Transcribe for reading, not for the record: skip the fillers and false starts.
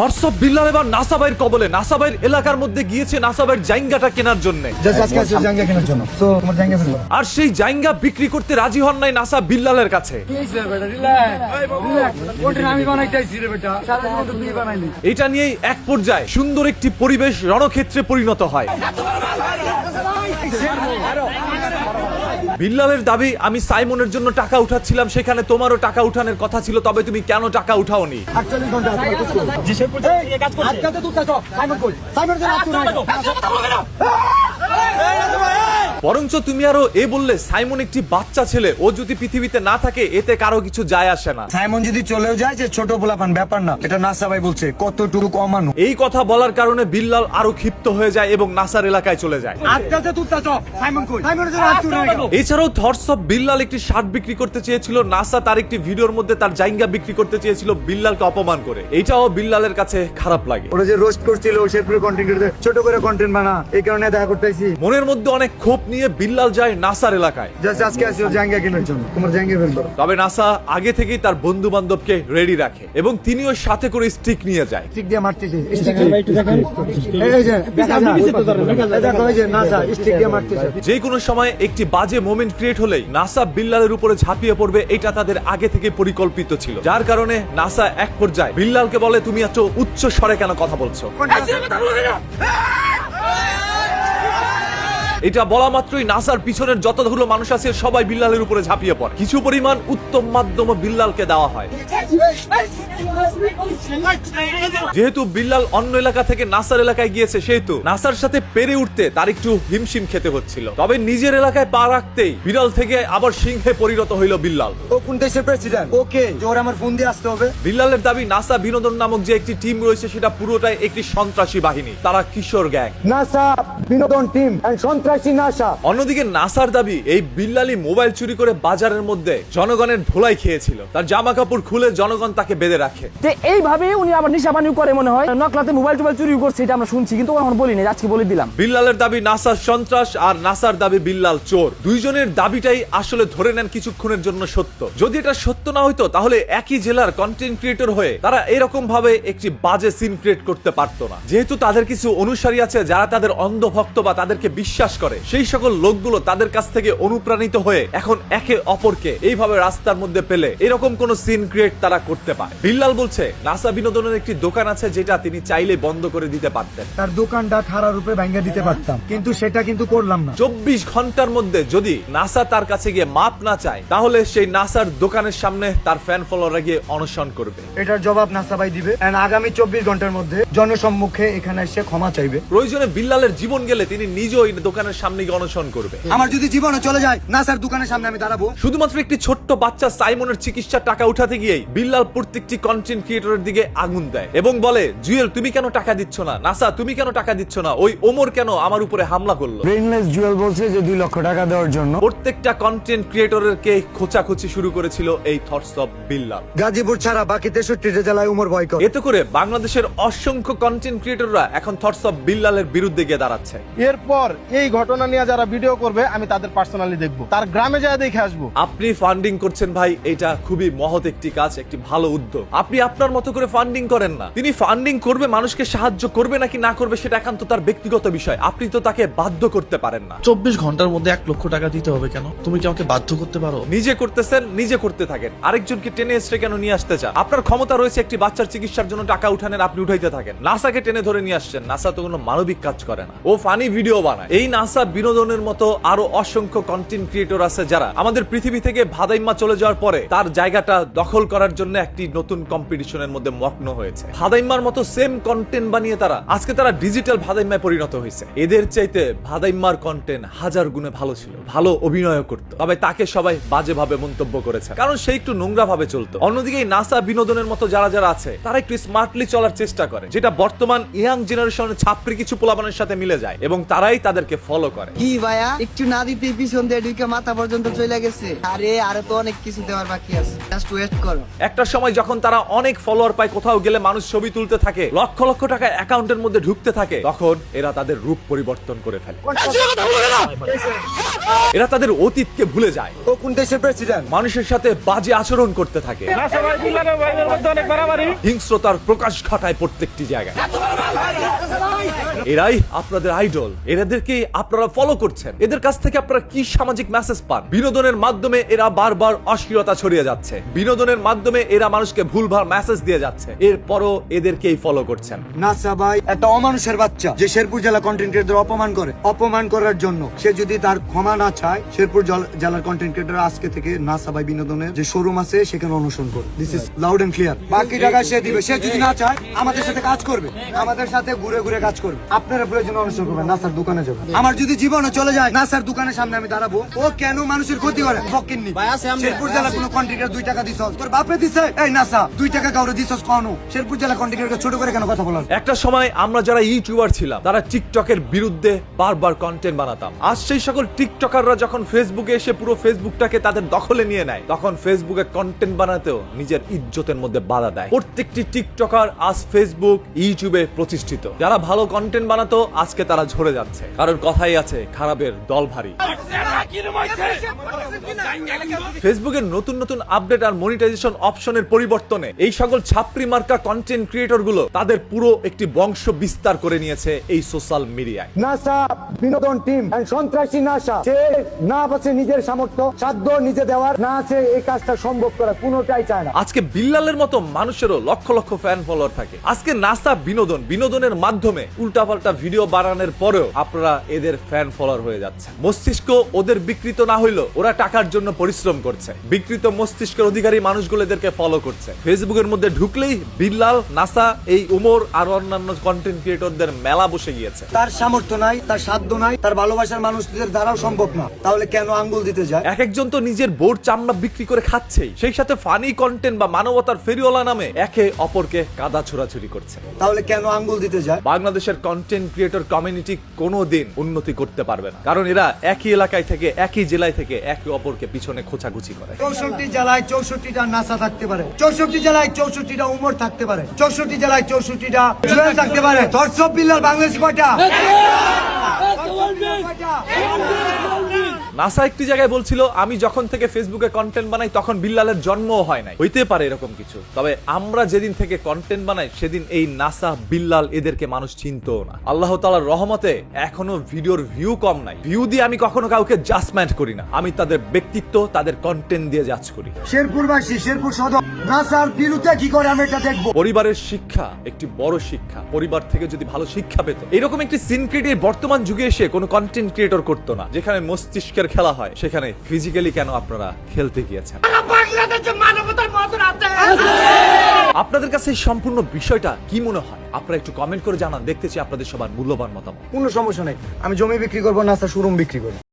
Thoughts of Billal এবার NASA ভাইয়ের কবলে। নাসা ভাইয়ের এলাকার মধ্যে গিয়েছে নাসা ভাইয়ের জায়গাটা কেনার জন্য। আর সেই জায়গা বিক্রি করতে রাজি হন নাই নাসা বিল্লালের কাছে। এটা নিয়েই এক পর্যায়ে সুন্দর একটি পরিবেশ রণক্ষেত্রে পরিণত হয়। বিল্লালের দাবি, আমি সাইমনের জন্য টাকা উঠাচ্ছিলাম, সেখানে তোমারও টাকা উঠানোর কথা ছিল, তবে তুমি কেন টাকা উঠাওনি? বরঞ্চ তুমি আরো বললে সাইমন একটি বাচ্চা ছেলে, ও যদি পৃথিবীতে না থাকে এতে কারো কিছু যায় আসে না। সাইমন যদি চলেও যায় যে ছোট পোলাপান ব্যাপার না, এটা নাসা ভাই বলছে কতটুকু কমানো। এই কথা বলার কারণে বিল্লাল আরো ক্ষিপ্ত হয়ে যায় এবং নাসার এলাকায় চলে যায়। এছাড়াও থটস অফ বিল্লাল একটি শার্ট বিক্রি করতে চেয়েছিল, নাসা তার একটি ভিডিওর মধ্যে তার জায়গা বিক্রি করতে চেয়েছিল বিল্লালকে অপমান করে। এটাও বিল্লালের কাছে খারাপ লাগে। ওরা যে রোস্ট করছিল শেরপুরে কন্টেন্ট ক্রিয়েটর, ছোট করে কন্টেন্ট বানা, এই কারণে দেখা করতেছি। মনের মধ্যে অনেক ক্ষোভ নিয়ে বিল্লাল যায় নাসার এলাকায়। জাস্ট আজকে আসিও জায়গা কেনার জন্য, তোমার জায়গা বের করো। তবে নাসা আগে থেকেই তার বন্ধু বান্ধবকে রেডি রাখে এবং তিনিও সাথে করে স্টিক নিয়ে যায়। স্টিক দিয়ে মারতেছে, স্টিক একটু দেখেন, এই যে দেখা যায়, দেখো এই যে নাসা স্টিক দিয়ে মারতেছে। যে কোনো সময় একটি বাজে মোমেন্ট ক্রিয়েট হলেই নাসা বিল্লালের উপরে ঝাঁপিয়ে পড়বে, এটা তাদের আগে থেকে পরিকল্পিত ছিল। যার কারণে নাসা এক পর্যায়ে বিল্লালকে বলে, তুমি এত উচ্চ স্বরে কেন কথা বলছো? এটা বলা মাত্রই নাসার পিছনের যতগুলো মানুষ আছে সবাই বিল্লালের উপরে ঝাঁপিয়ে পড়ে। কিছু পরিমাণ উত্তম মাধ্যম বিল্লালকে দেওয়া হয়। যেহেতু বিল্লাল অন্য এলাকা থেকে নাসার এলাকায় গিয়েছে, সেহেতু নাসার সাথে পেরে উঠতে তার একটু হিমশিম খেতে হচ্ছিল। তবে নিজের এলাকায় পা রাখতেই বিড়াল থেকে আবার সিংহে পরিণত হইল বিল্লাল। ও কোন দেশের প্রেসিডেন্ট? ওকে জোর আমার ফোন দিয়ে আসতে হবে। বিল্লালের দাবি, নাসা বিনোদন নামক যে একটি টিম রয়েছে সেটা পুরোটাই একটি সন্ত্রাসী বাহিনী, তারা কিশোর গ্যাং। নাসা বিনোদন টিম এন্ড সন্ত্রাসী নাসা। অন্যদিকে নাসার দাবি, এই বিল্লালই মোবাইল চুরি করে বাজারের মধ্যে জনগণের ধোলাই খেয়েছিল। তার জামা কাপড় খুলে জনগণ তাকে বেঁধে রাখে। এইভাবে উনি আবার নিশা পানি করে মনে হয়, নকলাতে মোবাইল টোবাইল চুরি করছে, এটা আমরা শুনছি, কিন্তু এখন বলিনি, আজকে বলে দিলাম। বিল্লালের দাবি নাসার সন্ত্রাস আর নাসার দাবি বিল্লাল চোর। দুইজনের দাবিটাই আসলে ধরে নেন কিছুক্ষণের জন্য সত্য। যদি এটা সত্য না হইতো তাহলে একই জেলার কন্টেন্ট ক্রিয়েটর হয়ে তারা এরকম ভাবে একটি বাজে সিন ক্রিয়েট করতে পারতো না। যেহেতু তাদের কিছু অনুসারী আছে যারা তাদের অন্ধভক্ত বা তাদেরকে বিশ্বাস করে, সেই সকল লোকগুলো তাদের কাছ থেকে অনুপ্রাণিত হয়ে এখন একে অপরকে এইভাবে রাস্তার মধ্যে পেলে এরকম কোন সিন ক্রিয়েট তারা করতে পারে। বিল্লাল বলছে নাসা বিনোদনের একটি দোকান আছে যেটা তিনি চাইলে বন্ধ করে দিতে পারতেন। তার দোকানটা খাড়া রূপে ভেঙে দিতে পারতাম, কিন্তু সেটা কিন্তু করলাম না। 24 ঘন্টার মধ্যে যদি নাসা তার কাছে গিয়ে মাপ না চায়, তাহলে সেই নাসার দোকানের সামনে তার ফ্যান ফলোয়াররা গিয়ে অনশন করবে। এটার জবাব নাসা ভাই দিবে। এন্ড আগামী 24 ঘন্টার মধ্যে জনসম্মুখে এখানে এসে ক্ষমা চাইবে। প্রয়োজনে বিল্লালের জীবন গেলে তিনি নিজেও এই দোকানের সামনে গিয়ে অনশন করবে। আমার যদি জীবনে চলে যায়, নাসার দোকানের সামনে আমি দাঁড়াবো। শুধুমাত্র একটি ছোট্ট বাচ্চা সাইমনের চিকিৎসার টাকা উঠাতে গিয়েই বিল্লাল প্রত্যেকটি কন্টেন্ট ক্রিয়েটরের দিকে আগুন দেয় এবং বলে, জুয়েল তুমি কেন টাকা দিচ্ছ না? নাসা তুমি কেন টাকা দিচ্ছ না? ওই ওমর কেন আমার উপরে হামলা করলো? ব্রেইনলেস জুয়েল বলছে যে 2 লক্ষ টাকা দেওয়ার জন্য। প্রত্যেকটা কন্টেন্ট ক্রিয়েটরের কে খোঁচাখুচি শুরু করেছিল এই থটস অফ বিল্লাল। গাজীপুর ছাড়া বাকি 63 জেলায় উমর ভয় করে। এতে করে বাংলাদেশের অসংখ্য কন্টেন্ট ক্রিয়েটররা এখন থটস অফ বিল্লালের বিরুদ্ধে গিয়ে দাঁড়াচ্ছে। এরপর এই ঘটনা নিয়ে যারা ভিডিও করবে আমি তাদের পার্সোনালি দেখবো, তার গ্রামে যায় দেখে আসবো। আপনি ফান্ডিং করছেন ভাই, এটা খুবই মহৎ একটি কাজ, একটি ভালো উদ্যোগ। আপনি আপনার মতো করে ফান্ডিং করেন না। তিনি ফান্ডিং করবে, মানুষকে সাহায্য করবে নাকি না করবে সেটা একান্ত তার ব্যক্তিগত বিষয়। আপনি তো তাকে বাধ্য করতে পারেন না। 24 ঘন্টার মধ্যে 1 লক্ষ টাকা দিতে হবে কেন? তুমি কি আমাকে বাধ্য করতে পারো? নিজে করতেছেন, নিজে করতে থাকেন, আরেকজনকে টেনে এসে কেন নিয়ে আসতে চান? আপনার ক্ষমতা রয়েছে একটি বাচ্চার চিকিৎসার জন্য টাকা উঠানের, আপনি উঠাইতে থাকেন। নাসাকে টেনে ধরে নিয়ে আসছেন। নাসা তো কোনো মানবিক কাজ করে না, ও ফানি ভিডিও বানায়। এই নাসা বিনোদনের মতো আরো অসংখ্য কন্টেন্ট ক্রিয়েটর আছে যারা আমাদের পৃথিবী থেকে ভাদাইম্মা চলে যাওয়ার পরে তার জায়গাটা দখল করার জন্য একটি নতুন কম্পিটিশনের মধ্যে মগ্ন হয়েছে। ভাদাইম্মার মতো সেম কন্টেন্ট বানিয়ে আজকে তারা ডিজিটাল ভাদাইম্মায় পরিণত হয়েছে। এদের চাইতে ভাদাইম্মার কন্টেন্ট 1000 গুণে ভালো ছিল, ভালো অভিনয় করতো, তবে তাকে সবাই বাজেভাবে মন্তব্য করেছে কারণ সে একটু নোংরা ভাবে চলতো। অন্যদিকে নাসা বিনোদনের মতো যারা যারা আছে তারা একটু স্মার্টলি চলার চেষ্টা করে, যেটা বর্তমান ইয়াং জেনারেশনের ছাত্রী কিছু পোলাপানের সাথে মিলে যায় এবং তারাই তাদেরকে ফলো করে। কি ভাইয়া একটু না দিতে পিছন দিয়ে ঢুকে মাথা পর্যন্ত চলে গেছে। আরে তো অনেক কিছু দেওয়ার বাকি আছে, জাস্ট ওয়েট করো। একটা সময় যখন তারা অনেক ফলোয়ার পায়, কোথাও গেলে মানুষ ছবি তুলতে থাকে, লক্ষ লক্ষ টাকা অ্যাকাউন্টের মধ্যে ঢুকতে থাকে, তখন এরা তাদের রূপ পরিবর্তন করে ফেলে। এরা তাদের অতীতকে ভুলে যায়, ও কোন দেশের প্রেসিডেন্ট? মানুষের সাথে বাজে আচরণ করতে থাকে, হিংস্রতার প্রকাশ ঘটায় প্রত্যেকটি জায়গায়। এরাই আপনাদের আইডল, এদেরকে আপনারা ফলো করছেন। এদের কাছ থেকে আপনারা কি সামাজিক মেসেজ পান? বিনোদনের মাধ্যমে এরা বারবার অশ্লীলতা ছড়িয়ে যাচ্ছে, বিনোদনের মাধ্যমে এরা মানুষকে ভুলভাল মেসেজ দিয়ে যাচ্ছে, এরপরও এদেরকেই ফলো করছেন। নাসা ভাই একটা অমানুষের বাচ্চা, যে শেরপুর জেলা কন্টেন্ট ক্রিয়েটর অপমান করে। অপমান করার জন্য সে যদি তার ক্ষমা না চায়, শেরপুর জেলার কন্টেন্ট ক্রিয়েটর আজকে থেকে নাসা ভাই বিনোদনের যে শোরুম আছে সেখানে অনুসরণ করে। This is loud and clear. বাকি টাকা সে দিবে। সে যদি না চায় আমাদের সাথে কাজ করবে, আমাদের সাথে ঘুরে ঘুরে কাজ করবে। আপনারা প্রয়োজন অনুসরণ করবেন, নাসার দোকানে যাবেন। আমার যদি জীবনে চলে যায়, নাসার দোকানের সামনে আমি দাঁড়াবো। ও কেন মানুষের ক্ষতি করে? ফকিন্নি শেরপুর জেলা কোনো কন্টেন্ট ক্রিয়েটর 2 টাকা দিছস, তোর বাপে দিছে? এই নাসা 2 টাকা কাউরে দিছস কোন? শেরপুর জেলা কন্টেন্ট ক্রিয়েটর ছোট করে কেন কথা বলার? একটা সময় আমরা যারা ইউটিউবার ছিলাম, তারা টিকটকের বিরুদ্ধে বারবার কন্টেন্ট বানাতাম। আজ সেই সকল টিকটকাররা যখন ফেসবুকে এসে পুরো ফেসবুকটাকে তাদের দখলে নিয়ে নেয়, তখন ফেসবুকে কন্টেন্ট বানাতেও নিজের ইজ্জতের মধ্যে বাধা দেয়। প্রত্যেকটি টিকটকার আজ ফেসবুক, ইউটিউবে প্রতিষ্ঠিত। যারা ভালো কন্টেন্ট বানাতো, আজকে তারা ঝরে যাচ্ছে, কারণ কথাই আছে খারাপের দল ভারী। ফেসবুকের নতুন নতুন আপডেট আর মনিটাইজেশন অপশনের পরিবর্তনে এই সকল ছাপরি মার্কা কন্টেন্ট ক্রিয়েটর গুলো তাদের পুরো একটি বংশ বিস্তার করে নিয়েছে এই সোশ্যাল মিডিয়ায়। নাসা বিনোদন টিম সন্ত্রাসী নাসা, সে না আছে নিজের সামর্থ্য সাধ্য নিজে দেওয়ার, না আছে এই কাজটা সম্ভব করা, কোনোটাই চায় না। আজকে বিল্লালের মতো মানুষেরও লক্ষ লক্ষ ফ্যান ফলোয়ার থাকে। আজকে নাসা বিনোদনের মাধ্যমে উল্টাপাল্টা ভিডিও বানানোর পরেও আপনারা এদের ফ্যান ফলোয়ার হয়ে যাচ্ছে। মস্তিষ্ক ওদের বিকৃত না হইলো, ওরা টাকার জন্য পরিশ্রম করছে। বিকৃত মস্তিষ্কের অধিকারী মানুষগুলো এদেরকে ফলো করছে। ফেসবুকের মধ্যে ঢুকলেই বিল্লাল, নাসা, এই উমর আর অন্যান্য কন্টেন্ট ক্রিয়েটরদের মেলা বসে গিয়েছে। তার সামর্থ্য নাই, তার সাধ্য নাই, তার ভালোবাসার মানুষদের দ্বারাও সম্ভব না, তাহলে কেন আঙ্গুল দিতে যায়? এক একজন তো নিজের বোর চামড়া বিক্রি করে খাচ্ছেই, সেই সাথে ফানি কন্টেন্ট বা মানবতার ফেরিওয়ালা নামে একে অপরকে কাদা ছোড়াছুরি করছে। তাহলে কেন আঙ্গুল দিতে যায়? বাংলাদেশের কন্টেন্ট ক্রিয়েটর কমিউনিটি কোনোদিন উন্নতি করতে পারবে না, কারণ এরা একই এলাকায় থেকে, একই জেলায় থেকে একে অপরকে পিছনে খোঁচাখুচি করে। 64 জেলায় 64টা নাসা থাকতে পারে, 64 জেলায় 64টা উমর থাকতে পারে, 64 জেলায় 64টা জুয়েল থাকতে পারে। দর্শক বিল্লাল বাংলাদেশ কয়টা? নাসা একটি জায়গায় বলছিল, আমি যখন থেকে ফেসবুকে কন্টেন্ট বানাই তখন বিল্লালের জন্মও হয় নাই। হইতে পারে এরকম কিছু, তবে আমরা যেদিন থেকে কন্টেন্ট বানাই সেদিন এই নাসা, বিল্লাল এদেরকে মানুষ চিনতও না। আল্লাহ তাআলার রহমতে এখনো ভিডিওর ভিউ কম নাই। ভিউ দিয়ে আমি কখনো কাউকে জাজমেন্ট করি না, আমি তাদের ব্যক্তিত্ব, তাদের কন্টেন্ট দিয়ে জাজ করি। শেরপুরবাসী, শেরপুর সদর নাসার বিরুদ্ধে কি করে আমি এটা দেখবো। পরিবারের শিক্ষা একটি বড় শিক্ষা। পরিবার থেকে যদি ভালো শিক্ষা পেত, এরকম একটি সিন ক্রিয়েট বর্তমান যুগে এসে কোনো কন্টেন্ট ক্রিয়েটর করতো না। যেখানে মস্তিষ্কের খেলা হয়, সেখানে ফিজিক্যালি কেন আপনারা খেলতে গিয়েছেন? আপনাদের কাছে এই সম্পূর্ণ বিষয়টা কি মনে হয়? আপনারা একটু কমেন্ট করে জানান, দেখতে চাই আপনাদের সবার মূল্যবান মতামত। কোনো সমস্যা নেই, আমি জমি বিক্রি করবো, নাসা শোরুম বিক্রি করবো।